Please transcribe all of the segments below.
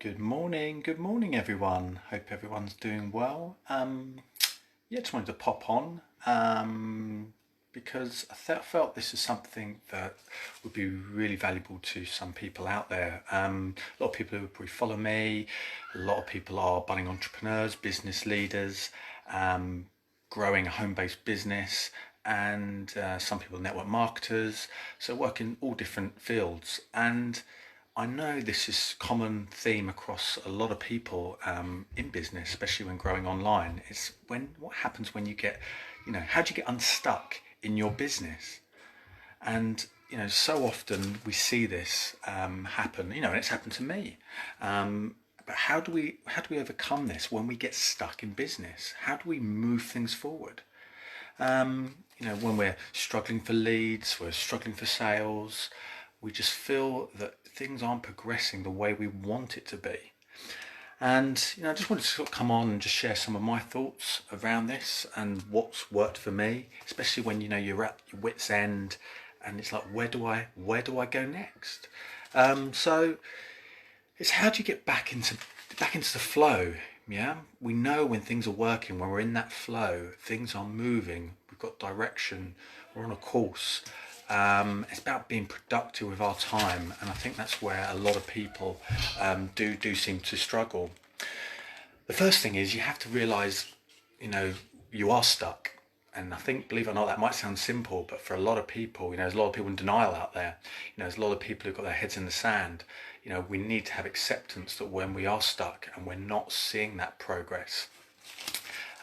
Good morning everyone. Hope everyone's doing well. Just wanted to pop on because I felt this is something that would be really valuable to some people out there. A lot of people who probably follow me, a lot of people are budding entrepreneurs, business leaders, growing a home-based business, and some people are network marketers, so work in all different fields. And I know this is a common theme across a lot of people in business, especially when growing online. It's what happens when you get, how do you get unstuck in your business? And so often we see this happen. And it's happened to me. But how do we overcome this when we get stuck in business? How do we move things forward? When we're struggling for leads, we're struggling for sales, we just feel that things aren't progressing the way we want it to be. And I just wanted to sort of come on and just share some of my thoughts around this and what's worked for me, especially when you're at your wit's end and it's like, where do I go next? So it's how do you get back into the flow? Yeah, we know when things are working, when we're in that flow, things are moving, we've got direction, we're on a course. It's about being productive with our time, and I think that's where a lot of people do seem to struggle. The first thing is you have to realise, you are stuck. And I think, believe it or not, that might sound simple, but for a lot of people, there's a lot of people in denial out there. There's a lot of people who've got their heads in the sand. We need to have acceptance that when we are stuck and we're not seeing that progress.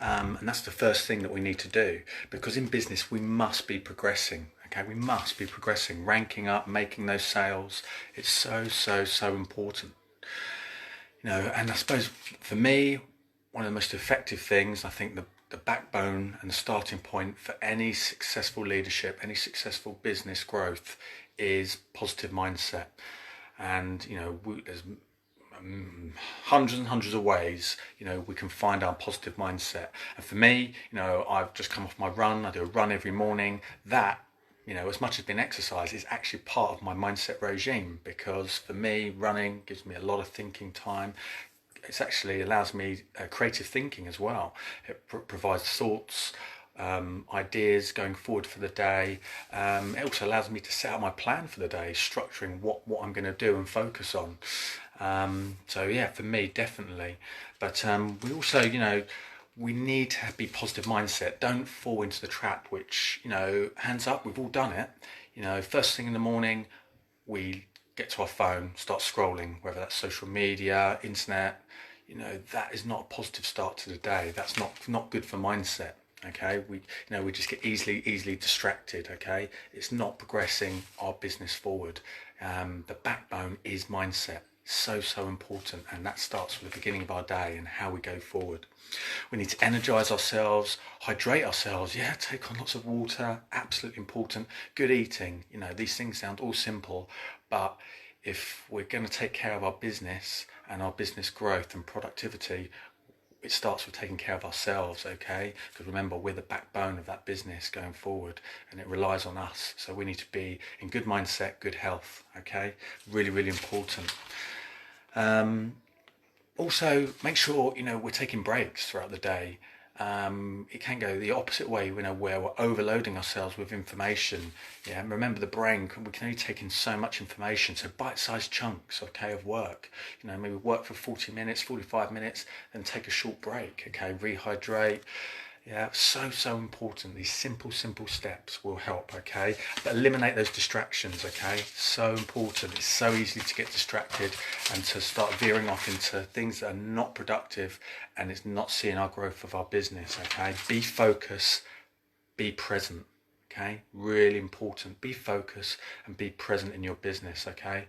And that's the first thing that we need to do, because in business we must be progressing. Okay, we must be progressing, ranking up, making those sales. It's so important. And I suppose for me, one of the most effective things, I think the backbone and the starting point for any successful leadership, any successful business growth is positive mindset. And there's hundreds and hundreds of ways we can find our positive mindset. And for me, I've just come off my run. I do a run every morning. That, as much as being exercise, is actually part of my mindset regime, because for me, running gives me a lot of thinking time. It actually allows me creative thinking as well. It provides thoughts, ideas going forward for the day. It also allows me to set out my plan for the day, structuring what I'm going to do and focus on. So yeah, for me, definitely. But we also, we need to be positive mindset. Don't fall into the trap, which, hands up, we've all done it. First thing in the morning, we get to our phone, start scrolling, whether that's social media, internet. That is not a positive start to the day. That's not good for mindset. Okay, we just get easily distracted. Okay, it's not progressing our business forward. The backbone is mindset. So important, and that starts with the beginning of our day and how we go forward. We need to energize ourselves, hydrate ourselves. Yeah, take on lots of water, absolutely important. Good eating. These things sound all simple, but if we're going to take care of our business and our business growth and productivity, it starts with taking care of ourselves. Okay, because remember, we're the backbone of that business going forward, and it relies on us. So we need to be in good mindset, good health. Okay, really important. Also, make sure we're taking breaks throughout the day. It can go the opposite way, where we're overloading ourselves with information. Yeah, and remember, the brain, we can only take in so much information. So bite-sized chunks, okay, of work. Maybe work for 40 minutes, 45 minutes, then take a short break. Okay, rehydrate. Yeah, so important. These simple steps will help. Okay, but eliminate those distractions. Okay, so important. It's so easy to get distracted and to start veering off into things that are not productive, and it's not seeing our growth of our business. Okay, be focused, be present. Okay, really important. Be focused and be present in your business. Okay,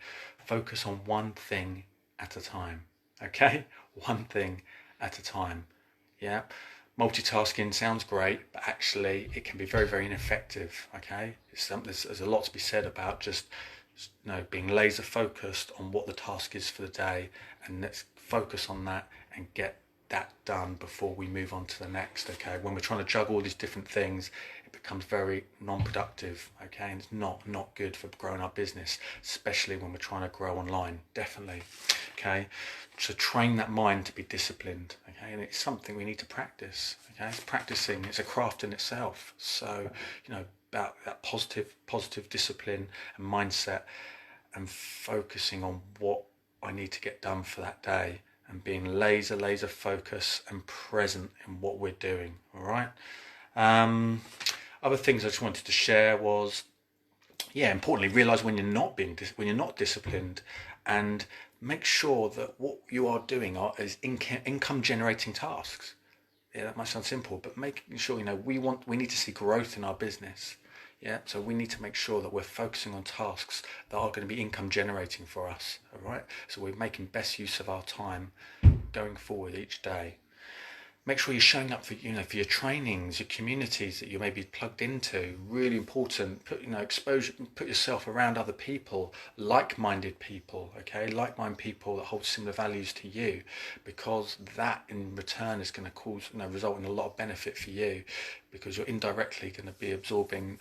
focus on one thing at a time. Okay, one thing at a time. Yeah. Multitasking sounds great, but actually it can be very ineffective. Okay, there's a lot to be said about just being laser focused on what the task is for the day, and let's focus on that and get that done before we move on to the next. Okay, when we're trying to juggle all these different things, it becomes very non-productive. Okay, and it's not good for growing our business, especially when we're trying to grow online. Definitely. okay? To train that mind to be disciplined, okay? And it's something we need to practice, okay? It's practicing, it's a craft in itself. So, about that positive discipline and mindset, and focusing on what I need to get done for that day, and being laser focused and present in what we're doing. All right. Other things I just wanted to share was, importantly, realize when you're not disciplined, and make sure that what you are doing is income generating tasks. Yeah, that might sound simple, but making sure, we need to see growth in our business. Yeah, so we need to make sure that we're focusing on tasks that are going to be income generating for us. All right, so we're making best use of our time going forward each day. Make sure you're showing up for your trainings, your communities that you may be plugged into. Really important. Put exposure. Put yourself around other people, like-minded people. Okay, like-minded people that hold similar values to you, because that in return is going to result in a lot of benefit for you, because you're indirectly going to be absorbing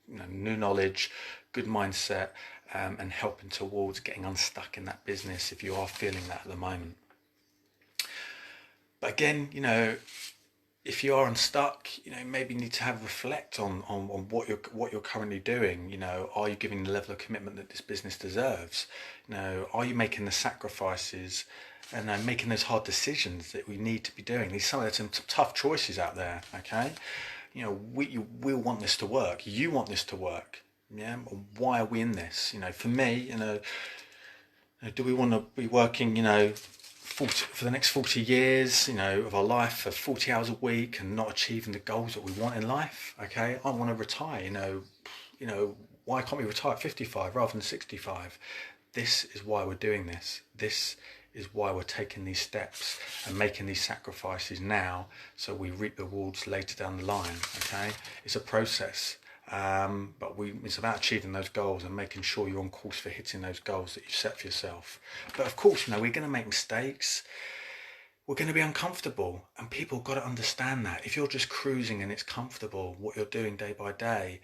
new knowledge, good mindset, and helping towards getting unstuck in that business if you are feeling that at the moment. But again, if you are unstuck, maybe you need to reflect on what you're currently doing. Are you giving the level of commitment that this business deserves? Are you making the sacrifices and making those hard decisions that we need to be doing? There's some tough choices out there. Okay, we want this to work. You want this to work. Yeah. Why are we in this? For me, do we want to be working, for the next 40 years, of our life, for 40 hours a week, and not achieving the goals that we want in life? Okay, I want to retire. Why can't we retire at 55 rather than 65? This is why we're doing this. This is why we're taking these steps and making these sacrifices now, so we reap the rewards later down the line. Okay, it's a process. But it's about achieving those goals and making sure you're on course for hitting those goals that you set for yourself. But of course, we're going to make mistakes. We're going to be uncomfortable, and people got to understand that. If you're just cruising and it's comfortable, what you're doing day by day,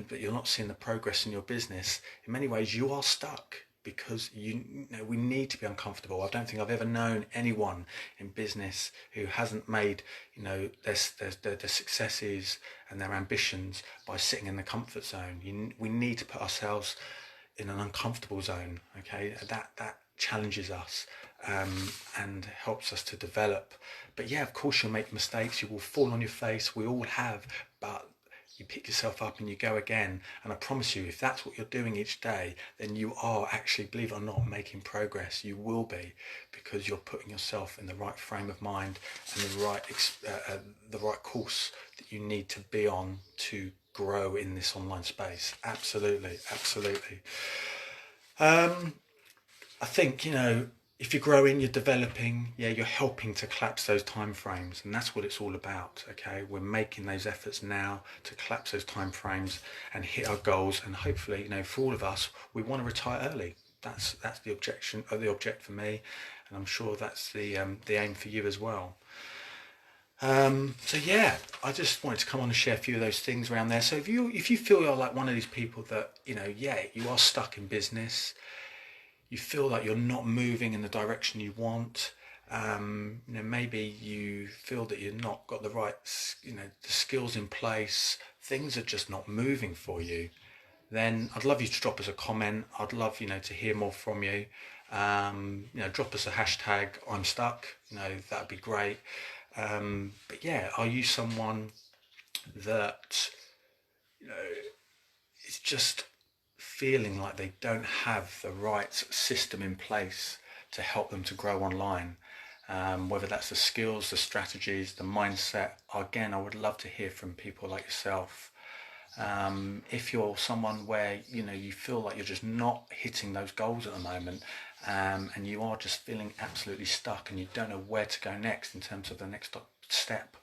but you're not seeing the progress in your business, in many ways you are stuck, because we need to be uncomfortable. I don't think I've ever known anyone in business who hasn't made their successes and their ambitions by sitting in the comfort zone. We need to put ourselves in an uncomfortable zone. Okay, that challenges us and helps us to develop. But yeah, of course you'll make mistakes. You will fall on your face. We all have, but you pick yourself up and you go again. And I promise you, if that's what you're doing each day, then you are actually, believe it or not, making progress. You will be, because you're putting yourself in the right frame of mind and the right course that you need to be on to grow in this online space. Absolutely. I think, if you're growing, you're developing, you're helping to collapse those time frames, and that's what it's all about. Okay, we're making those efforts now to collapse those time frames and hit our goals, and hopefully, for all of us, we want to retire early. That's the object for me, and I'm sure that's the aim for you as well. I just wanted to come on and share a few of those things around there. So if you feel you're like one of these people that you are stuck in business, you feel like you're not moving in the direction you want, maybe you feel that you've not got the right the skills in place, things are just not moving for you, then I'd love you to drop us a comment. I'd love to hear more from you. Drop us a hashtag I'm stuck, that'd be great. But yeah, are you someone that is just feeling like they don't have the right system in place to help them to grow online? Whether that's the skills, the strategies, the mindset. Again, I would love to hear from people like yourself. If you're someone where you feel like you're just not hitting those goals at the moment, and you are just feeling absolutely stuck and you don't know where to go next in terms of the next step,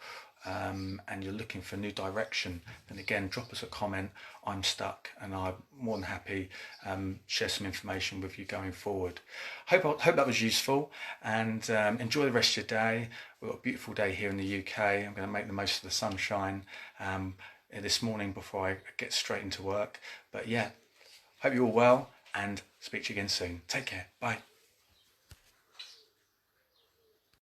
and you're looking for new direction, then again, drop us a comment. I'm stuck, and I'm more than happy share some information with you going forward. Hope that was useful, and enjoy the rest of your day. We've got a beautiful day here in the UK. I'm going to make the most of the sunshine this morning before I get straight into work. But yeah, hope you're all well, and speak to you again soon. Take care. Bye.